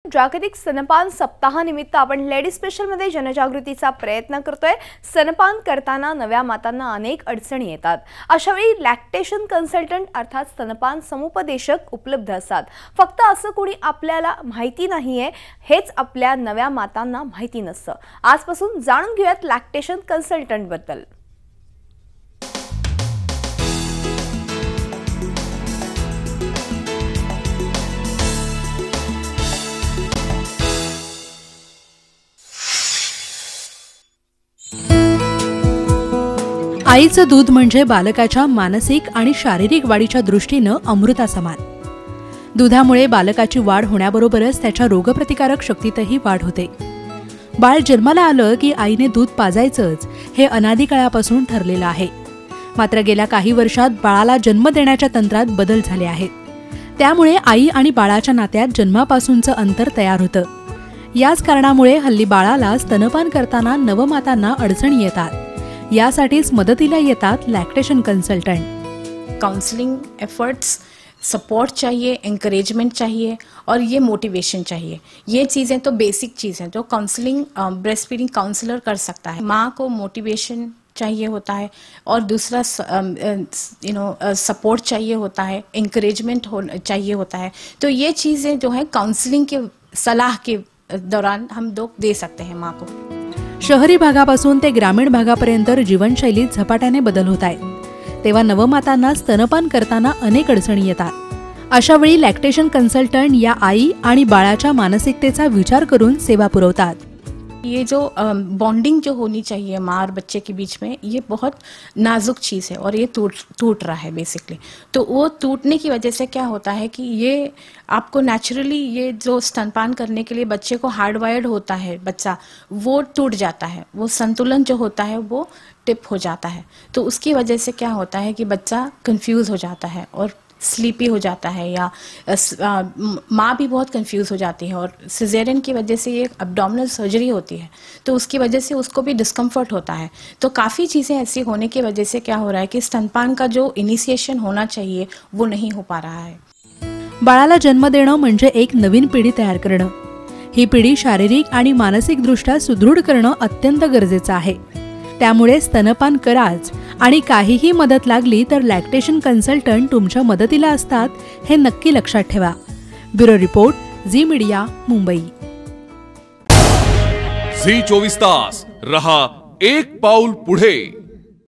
जागतिक स्तनपान सप्ताहानिमित्त आपण लेडी स्पेशल मध्ये जनजागृतीचा प्रयत्न करतोय। स्तनपान करताना नव्या मातांना अनेक अडचणी येतात। अशा वेळी लॅक्टेशन कन्सल्टंट अर्थात स्तनपान समुपदेशक उपलब्ध असतात। फक्त असं कोणी आपल्याला माहिती नाहीये हेच आपल्या नव्या मातांना माहिती नसतं। आजपासून जाणून घेऊयात लॅक्टेशन कन्सल्टंट बद्दल। आईचं दूध म्हणजे बालकाच्या मानसिक आणि शारीरिक वाढीच्या दृष्टीने अमृतासमान। दुधामुळे बालकाची वाढ होण्याबरोबरच त्याच्या रोगप्रतिकारक शक्तीतही वाढ होते। बाळ जन्माला आलं की आईने दूध पाजायचंच हे अनादी काळापासून ठरलेलं आहे। मात्र गेल्या काही वर्षात बाळाला जन्म देण्याच्या तंत्रात बदल झाले आहेत। त्यामुळे आई आणि बाळाच्या नात्यात जन्मापासूनचं अंतर तयार होतं। याच कारणामुळे हल्ली बाळाला स्तनपान करताना नवमातांना अडचणी येतात। यासाठीच मदतीला येतात lactation consultant. Counselling efforts, support चाहिए, एनकरेजमेंट चाहिए और ये मोटिवेशन चाहिए। ये चीज़ें तो बेसिक चीज़ हैं जो काउंसलिंग ब्रेस्ट फीडिंग काउंसलर कर सकता है। माँ को मोटिवेशन चाहिए होता है और दूसरा सपोर्ट चाहिए होता है, एनकरेजमेंट चाहिए होता है। तो ये चीज़ें जो है काउंसलिंग के सलाह के दौरान हम लोग दे सकते हैं माँ को। शहरी भागापासून ते ग्रामीण भागापर्यंत जीवनशैलीत झपाट्याने बदल होत आहेत। तेव्हा नवमातांना स्तनपान करताना अनेक अडचणी येतात। अशा वेळी लॅक्टेशन कन्सल्टंट या आई आणि बाळाच्या मानसिकतेचा विचार करून सेवा पुरवतात। ये जो बॉन्डिंग जो होनी चाहिए माँ और बच्चे के बीच में, ये बहुत नाजुक चीज़ है और ये टूट रहा है बेसिकली। तो वो टूटने की वजह से क्या होता है कि ये आपको नेचुरली ये जो स्तनपान करने के लिए बच्चे को हार्डवायर्ड होता है बच्चा, वो टूट जाता है। वो संतुलन जो होता है वो टिप हो जाता है। तो उसकी वजह से क्या होता है कि बच्चा कंफ्यूज हो जाता है और स्लीपी हो जाता है, या माँ भी बहुत कंफ्यूज हो जाती है। और सिजेरियन की वजह से ये एब्डोमिनल सर्जरी होती है तो उसकी वजह से उसको भी डिस्कम्फर्ट होता है। तो काफ़ी चीज़ें ऐसी होने की वजह से क्या हो रहा है कि स्तनपान का जो इनिशिएशन होना चाहिए वो नहीं हो पा रहा है। बाळाला जन्म देणं म्हणजे एक नवीन पिढी तयार करणं। ही पिढी शारीरिक आणि मानसिक दृष्ट्या सुदृढ करणं अत्यंत गरजेचं आहे। त्यामुळे स्तनपान कराच आणि काहीही मदत लागली तर लॅक्टेशन कन्सल्टंट तुमच्या मदतीला असतात हे नक्की लक्षात ठेवा। Bureau report, Zee media, Mumbai. Zee 24 तास रहा एक पाऊल पुढे।